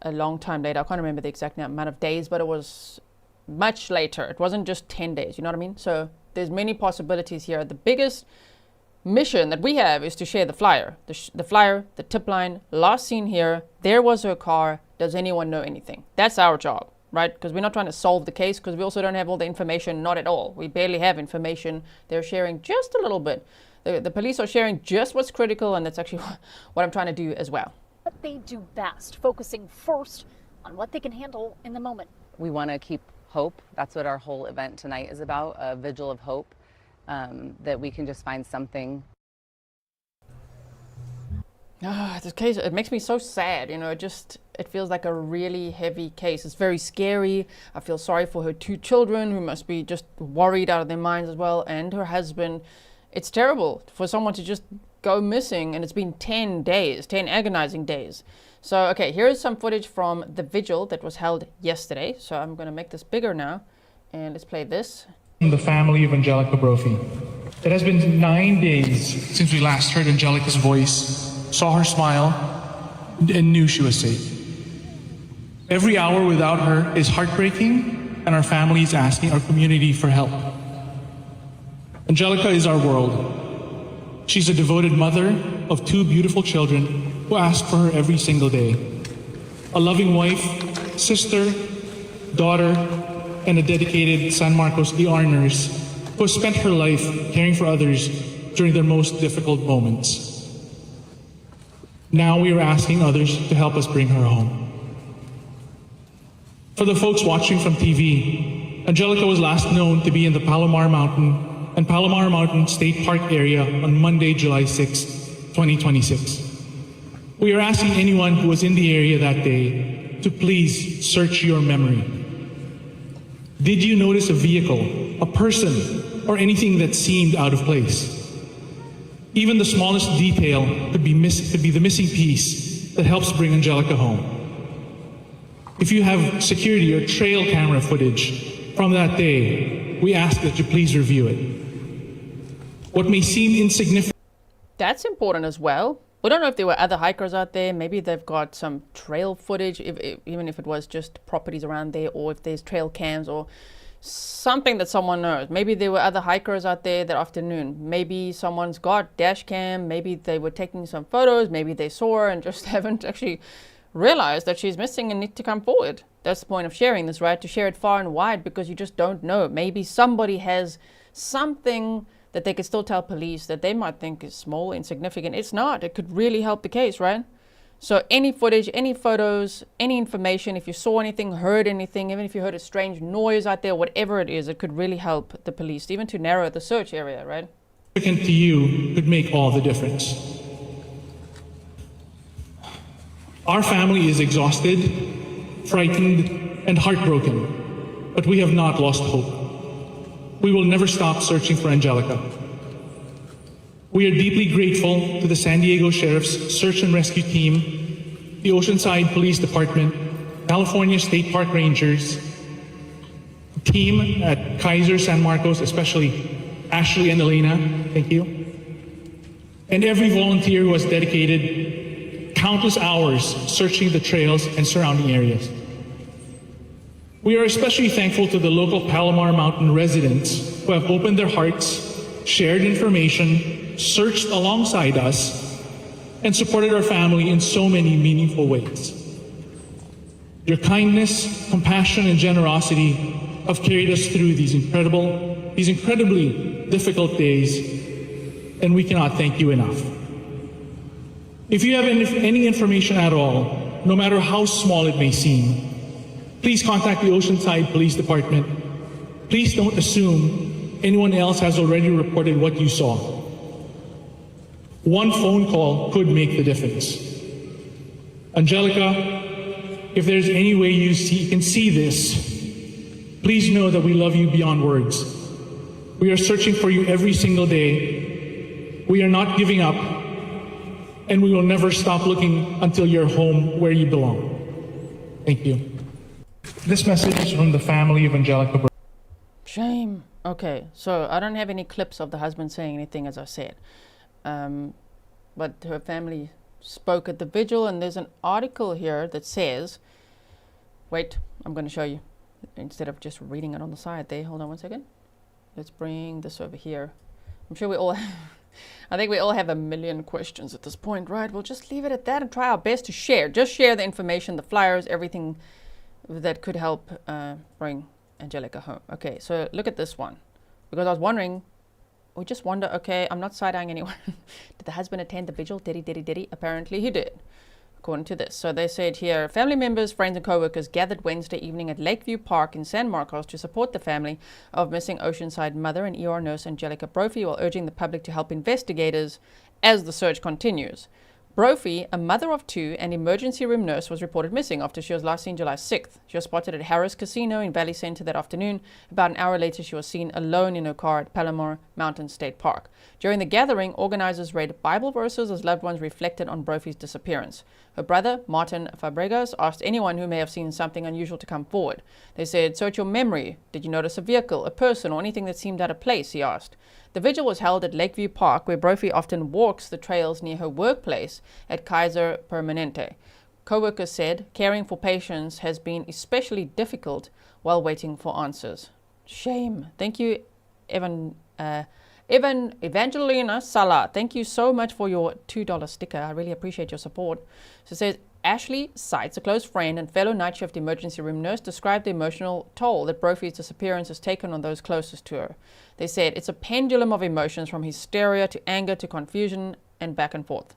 a long time later. I can't remember the exact amount of days, but it was much later. It wasn't just 10 days, you know what I mean? So there's many possibilities here. The biggest mission that we have is to share the flyer. The flyer, the tip line, last seen here, there was her car, does anyone know anything? That's our job, right? Because we're not trying to solve the case, because we also don't have all the information, not at all. We barely have information. They're sharing just a little bit. The police are sharing just what's critical, and that's actually what I'm trying to do as well. What they do best, focusing first on what they can handle in the moment. We want to keep hope. That's what our whole event tonight is about, a vigil of hope, that we can just find something. This case, it makes me so sad, you know, it feels like a really heavy case. It's very scary. I feel sorry for her 2 children who must be just worried out of their minds as well, and her husband. It's terrible for someone to just go missing, and it's been 10 days, 10 agonizing days. So, okay, here is some footage from the vigil that was held yesterday. So I'm going to make this bigger now, and let's play this. The family of Angelica Brophy. It has been 9 days since we last heard Angelica's voice, saw her smile, and knew she was safe. Every hour without her is heartbreaking, and our family is asking our community for help. Angelica is our world. She's a devoted mother of 2 beautiful children who ask for her every single day. A loving wife, sister, daughter, and a dedicated San Marcos ER nurse who has spent her life caring for others during their most difficult moments. Now we are asking others to help us bring her home. For the folks watching from TV, Angelica was last known to be in the Palomar Mountain and Palomar Mountain State Park area on Monday, July 6, 2026. We are asking anyone who was in the area that day to please search your memory. Did you notice a vehicle, a person, or anything that seemed out of place? Even the smallest detail could be the missing piece that helps bring Angelica home. If you have security or trail camera footage from that day, we ask that you please review it. What may seem insignificant. That's important as well. We don't know if there were other hikers out there. Maybe they've got some trail footage, even if it was just properties around there, or if there's trail cams or something that someone knows. Maybe there were other hikers out there that afternoon. Maybe someone's got dash cam. Maybe they were taking some photos. Maybe they saw her and just haven't actually realized that she's missing and need to come forward. That's the point of sharing this, right? To share it far and wide, because you just don't know. Maybe somebody has something that they could still tell police that they might think is small, insignificant. It's not. It could really help the case, right? So any footage, any photos, any information, if you saw anything, heard anything, even if you heard a strange noise out there, whatever it is, it could really help the police, even to narrow the search area, right? To you could make all the difference. Our family is exhausted, frightened, and heartbroken, but we have not lost hope. We will never stop searching for Angelica. We are deeply grateful to the San Diego Sheriff's Search and Rescue Team, the Oceanside Police Department, California State Park Rangers, the team at Kaiser San Marcos, especially Ashley and Elena, thank you, and every volunteer who has dedicated countless hours searching the trails and surrounding areas. We are especially thankful to the local Palomar Mountain residents who have opened their hearts, shared information, searched alongside us, and supported our family in so many meaningful ways. Your kindness, compassion, and generosity have carried us through these incredibly difficult days, and we cannot thank you enough. If you have any information at all, no matter how small it may seem, please contact the Oceanside Police Department. Please don't assume anyone else has already reported what you saw. One phone call could make the difference. Angelica, if there's any way you can see this, please know that we love you beyond words. We are searching for you every single day. We are not giving up, and we will never stop looking until you're home where you belong. Thank you. This message is from the family of Angelica Brophy. Shame. Okay, so I don't have any clips of the husband saying anything, as I said. But her family spoke at the vigil, and there's an article here that says, wait, I'm going to show you instead of just reading it on the side there. Hold on one second. Let's bring this over here. I'm sure we all I think we all have a million questions at this point, right? We'll just leave it at that and try our best to share. Just share the information, the flyers, everything that could help bring Angelica home. Okay, so look at this one. Because I was wondering, we just wonder, okay, I'm not side-eyeing anyone. Did the husband attend the vigil? Did he? Apparently he did, according to this. So they said here, family members, friends and co-workers gathered Wednesday evening at Lakeview Park in San Marcos to support the family of missing Oceanside mother and ER nurse Angelica Brophy, while urging the public to help investigators as the search continues. Brophy, a mother of two and emergency room nurse, was reported missing after she was last seen July 6th. She was spotted at Harris Casino in Valley Center that afternoon. About an hour later, she was seen alone in her car at Palomar Mountain State Park. During the gathering, organizers read Bible verses as loved ones reflected on Brophy's disappearance. Her brother, Martin Fabregas, asked anyone who may have seen something unusual to come forward. They said, search your memory. Did you notice a vehicle, a person, or anything that seemed out of place, he asked. The vigil was held at Lakeview Park, where Brophy often walks the trails near her workplace at Kaiser Permanente. Co-workers said caring for patients has been especially difficult while waiting for answers. Shame. Thank you, Evangelina Sala. Thank you so much for your $2 sticker. I really appreciate your support. So it says, Ashley Seitz, a close friend and fellow night shift emergency room nurse, described the emotional toll that Brophy's disappearance has taken on those closest to her. They said it's a pendulum of emotions from hysteria to anger to confusion and back and forth.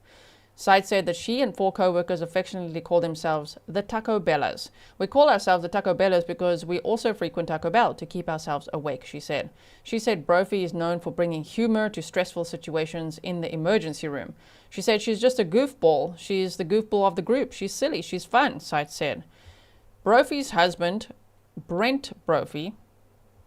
Seitz said that she and 4 co-workers affectionately call themselves the Taco Bellas. We call ourselves the Taco Bellas because we also frequent Taco Bell to keep ourselves awake, she said. She said Brophy is known for bringing humor to stressful situations in the emergency room. She said she's just a goofball. She's the goofball of the group. She's silly. She's fun, Seitz said. Brophy's husband, Brent Brophy,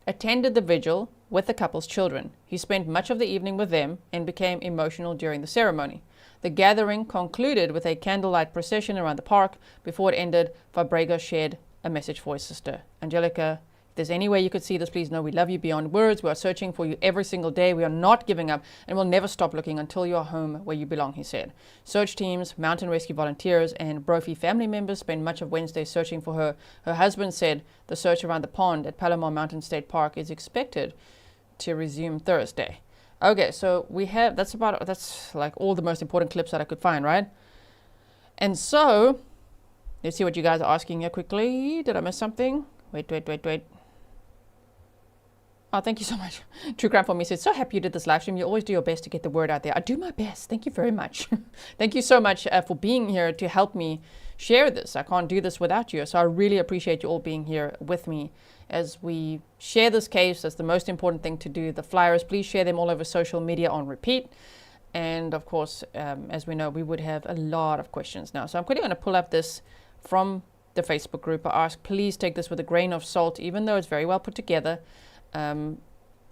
attended the vigil with the couple's children. He spent much of the evening with them and became emotional during the ceremony. The gathering concluded with a candlelight procession around the park. Before it ended, Fabregas shared a message for his sister. Angelica, if there's any way you could see this, please know we love you beyond words. We are searching for you every single day. We are not giving up and will never stop looking until you are home where you belong, he said. Search teams, mountain rescue volunteers, and Brophy family members spent much of Wednesday searching for her. Her husband said the search around the pond at Palomar Mountain State Park is expected to resume Thursday. Okay, so we have, that's like all the most important clips that I could find, right? And so, let's see what you guys are asking here quickly. Did I miss something? Wait. Oh, thank you so much. True Crime for Me said, so happy you did this live stream. You always do your best to get the word out there. I do my best. Thank you very much. Thank you so much for being here to help me share this. I can't do this without you. So I really appreciate you all being here with me as we share this case. That's the most important thing to do. The flyers, please share them all over social media on repeat. And of course, as we know, we would have a lot of questions now. So I'm quickly going to pull up this from the Facebook group. I ask, please take this with a grain of salt, even though it's very well put together.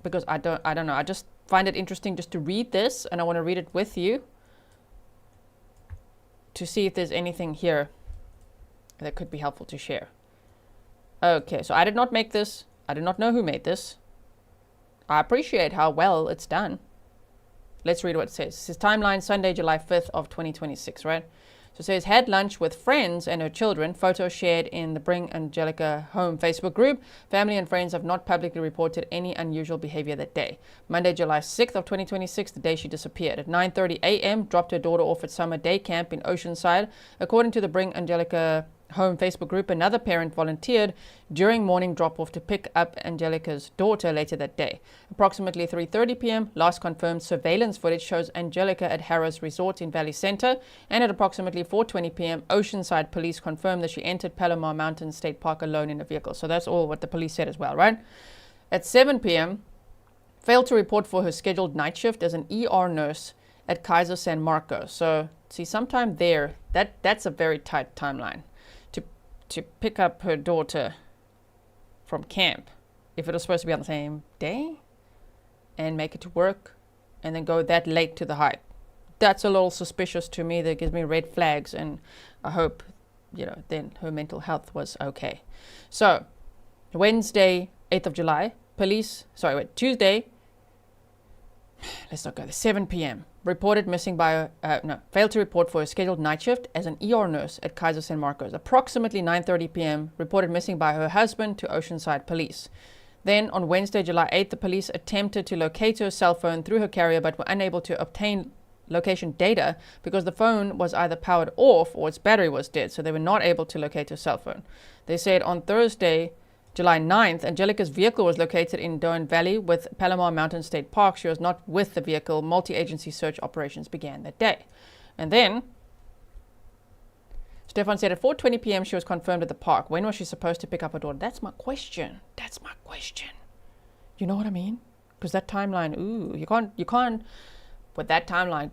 Because I don't know. I just find it interesting just to read this, and I want to read it with you to see if there's anything here that could be helpful to share. Okay, so I did not make this. I do not know who made this. I appreciate how well it's done. Let's read what it says. It says timeline Sunday, July 5th of 2026, right? So it says, had lunch with friends and her children. Photo shared in the Bring Angelica Home Facebook group. Family and friends have not publicly reported any unusual behavior that day. Monday, July 6th of 2026, the day she disappeared. At 9:30 a.m., dropped her daughter off at summer day camp in Oceanside. According to the Bring Angelica Home Facebook group, another parent volunteered during morning drop-off to pick up Angelica's daughter later that day. Approximately 3:30 p.m., last confirmed surveillance footage shows Angelica at Harrah's Resort in Valley Center, and at approximately 4:20 p.m., Oceanside police confirmed that she entered Palomar Mountain State Park alone in a vehicle. So that's all what the police said as well, right? At 7 p.m., failed to report for her scheduled night shift as an ER nurse at Kaiser San Marcos. So see, sometime there, that's a very tight timeline. To pick up her daughter from camp, if it was supposed to be on the same day, and make it to work, and then go that late to the hike. That's a little suspicious to me. That gives me red flags, and I hope, then her mental health was okay. So, Wednesday, 8th of July, Tuesday, let's not go there, 7 p.m., reported missing by, failed to report for a scheduled night shift as an ER nurse at Kaiser San Marcos. Approximately 9:30 p.m., reported missing by her husband to Oceanside police. Then on Wednesday, July 8th, the police attempted to locate her cell phone through her carrier, but were unable to obtain location data because the phone was either powered off or its battery was dead, so they were not able to locate her cell phone. They said on Thursday, July 9th, Angelica's vehicle was located in Doan Valley with Palomar Mountain State Park. She was not with the vehicle. Multi-agency search operations began that day. And then, Stefan said at 4:20 p.m. she was confirmed at the park. When was she supposed to pick up her daughter? That's my question. You know what I mean? Because that timeline, you can't, with that timeline,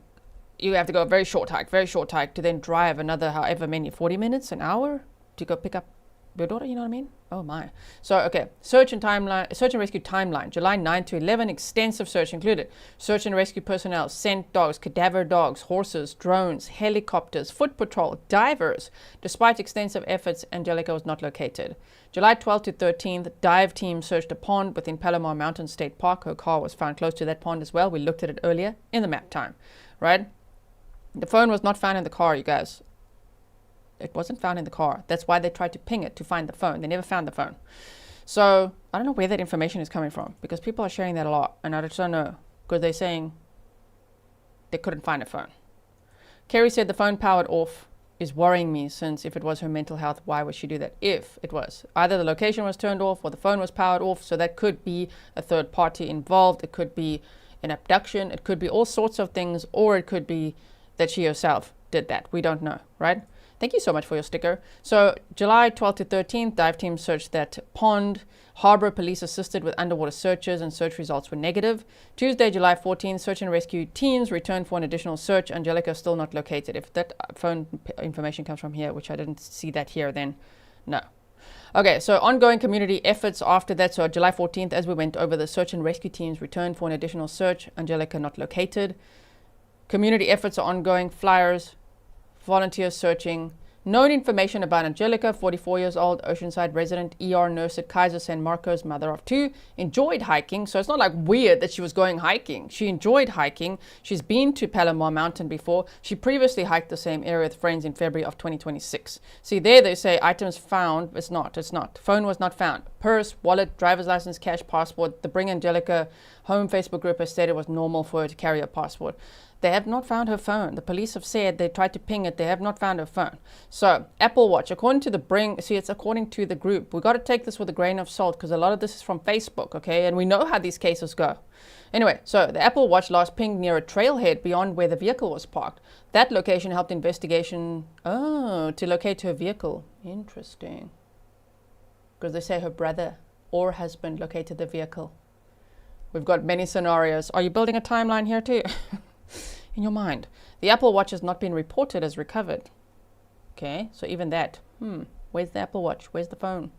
you have to go a very short hike to then drive another however many, 40 minutes, an hour to go pick up your daughter, you know what I mean? Oh my. So, okay, search and rescue timeline. July 9 to 11, extensive search included. Search and rescue personnel, scent dogs, cadaver dogs, horses, drones, helicopters, foot patrol, divers. Despite extensive efforts, Angelica was not located. July 12th to 13th, dive team searched a pond within Palomar Mountain State Park. Her car was found close to that pond as well. We looked at it earlier in the map time, right? The phone was not found in the car, you guys. It wasn't found in the car. That's why they tried to ping it to find the phone. They never found the phone. So I don't know where that information is coming from, because people are sharing that a lot, and I just don't know, because they're saying they couldn't find a phone. Kerry said the phone powered off is worrying me, since if it was her mental health, why would she do that? If it was. Either the location was turned off or the phone was powered off, so that could be a third party involved. It could be an abduction. It could be all sorts of things, or it could be that she herself did that. We don't know, right? Thank you so much for your sticker. So July 12th to 13th, dive team searched that pond. Harbor police assisted with underwater searches, and search results were negative. Tuesday, July 14th, search and rescue teams returned for an additional search. Angelica still not located. If that phone information comes from here, which I didn't see that here, then no. Okay, so ongoing community efforts after that. So July 14th, as we went over, the search and rescue teams returned for an additional search. Angelica not located. Community efforts are ongoing. Flyers, volunteers searching. Known information about Angelica, 44 years old, Oceanside resident, ER nurse at Kaiser San Marcos, mother of two, enjoyed hiking. So it's not like weird that she was going hiking. She enjoyed hiking. She's been to Palomar Mountain before. She previously hiked the same area with friends in February of 2026. See, there they say items found. It's not. Phone was not found. Purse, wallet, driver's license, cash, passport. The Bring Angelica home Facebook group has stated it was normal for her to carry a passport. They have not found her phone. The police have said they tried to ping it. They have not found her phone. So, Apple Watch, according to it's according to the group. We got to take this with a grain of salt because a lot of this is from Facebook, okay? And we know how these cases go. Anyway, so the Apple Watch last pinged near a trailhead beyond where the vehicle was parked. That location helped investigation, to locate her vehicle. Interesting. Because they say her brother or husband located the vehicle. We've got many scenarios. Are you building a timeline here too? In your mind. The Apple Watch has not been reported as recovered. Okay, so even that. Where's the Apple Watch? Where's the phone?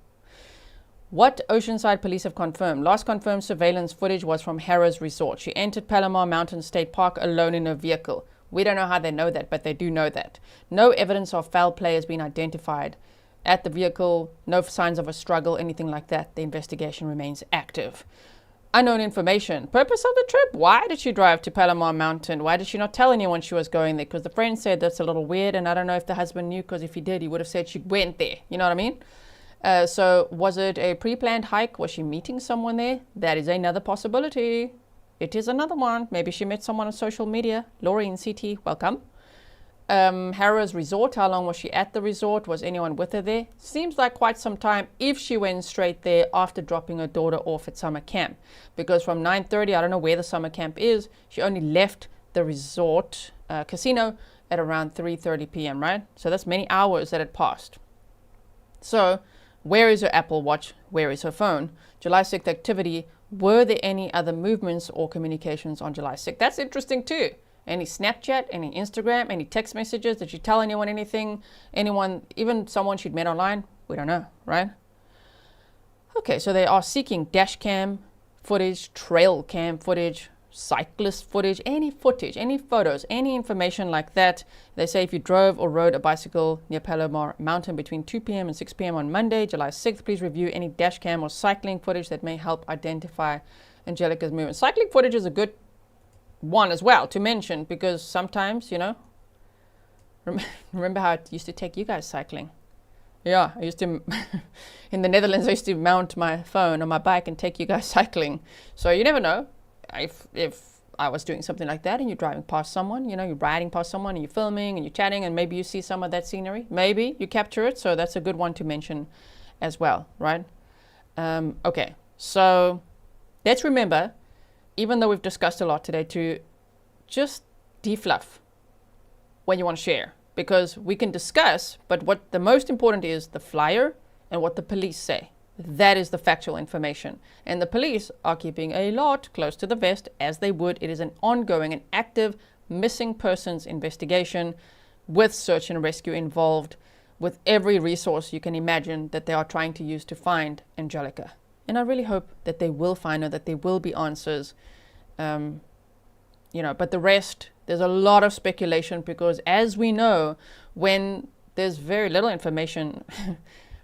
What Oceanside police have confirmed. Last confirmed surveillance footage was from Harrah's Resort. She entered Palomar Mountain State Park alone in her vehicle. We don't know how they know that, but they do know that. No evidence of foul play has been identified at the vehicle. No signs of a struggle, anything like that. The investigation remains active. Unknown information. Purpose of the trip? Why did she drive to Palomar Mountain? Why did she not tell anyone she was going there? Because the friend said that's a little weird, and I don't know if the husband knew, because if he did, he would have said she went there. You know what I mean? So was it a pre-planned hike? Was she meeting someone there? That is another possibility. It is another one. Maybe she met someone on social media. Lori in CT, welcome. Harrah's Resort, how long was she at the resort? Was anyone with her there? Seems like quite some time if she went straight there after dropping her daughter off at summer camp. Because from 9:30, I don't know where the summer camp is, she only left the resort casino at around 3:30 p.m., right? So that's many hours that had passed. So where is her Apple Watch? Where is her phone? July 6th activity. Were there any other movements or communications on July 6th? That's interesting too. Any Snapchat, any Instagram, any text messages? Did she tell anyone anything? Anyone, even someone she'd met online? We don't know, right? Okay, so they are seeking dash cam footage, trail cam footage, cyclist footage, any photos, any information like that. They say if you drove or rode a bicycle near Palomar Mountain between 2 p.m. and 6 p.m. on Monday, July 6th, please review any dash cam or cycling footage that may help identify Angelica's movement. Cycling footage is a good one as well to mention, because sometimes, you know, remember how I used to take you guys cycling? Yeah, I used to, in the Netherlands, I used to mount my phone on my bike and take you guys cycling. So you never know, if I was doing something like that and you're driving past someone, you know, you're riding past someone and you're filming and you're chatting and maybe you see some of that scenery, maybe you capture it. So that's a good one to mention as well, right? Okay, so let's remember, even though we've discussed a lot today, to just defluff when you want to share, because we can discuss, but what the most important is the flyer and what the police say. That is the factual information. And the police are keeping a lot close to the vest, as they would. It is an ongoing and active missing persons investigation with search and rescue involved, with every resource you can imagine that they are trying to use to find Angelica. And I really hope that they will find her, that there will be answers. You know, but the rest, there's a lot of speculation, because as we know, when there's very little information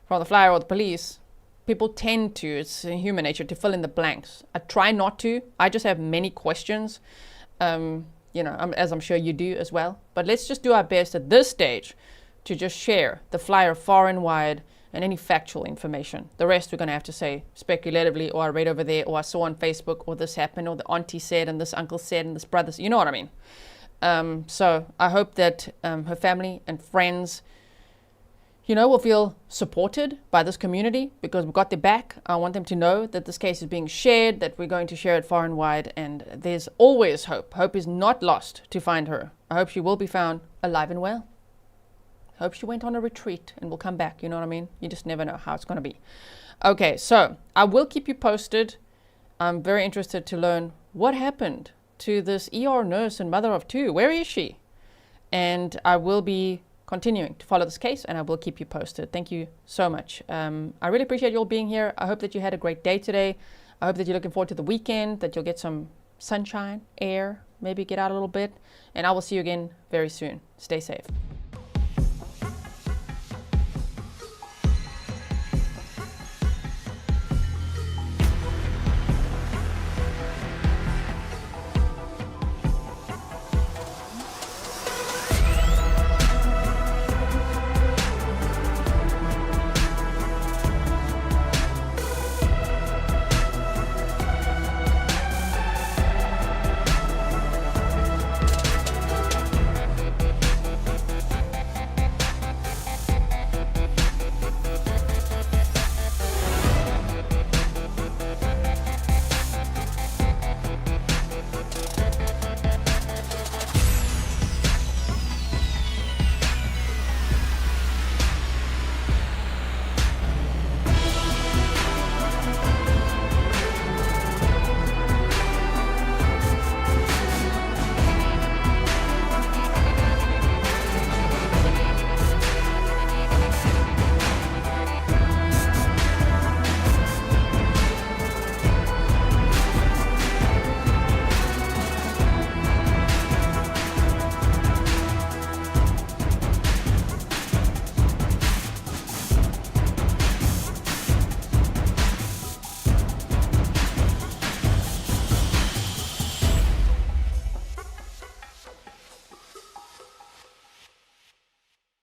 from the flyer or the police, people tend to, it's human nature, to fill in the blanks. I try not to. I just have many questions, you know, as I'm sure you do as well. But let's just do our best at this stage to just share the flyer far and wide and any factual information. The rest we're going to have to say speculatively, or I read over there, or I saw on Facebook, or this happened, or the auntie said, and this uncle said, and this brother said. You know what I mean? So I hope that her family and friends, you know, will feel supported by this community, because we've got their back. I want them to know that this case is being shared, that we're going to share it far and wide, and there's always hope. Hope is not lost to find her. I hope she will be found alive and well. Hope she went on a retreat and will come back. You know what I mean? You just never know how it's going to be. Okay, so I will keep you posted. I'm very interested to learn what happened to this ER nurse and mother of two. Where is she? And I will be continuing to follow this case, and I will keep you posted. Thank you so much. I really appreciate you all being here. I hope that you had a great day today. I hope that you're looking forward to the weekend, that you'll get some sunshine, air, maybe get out a little bit. And I will see you again very soon. Stay safe.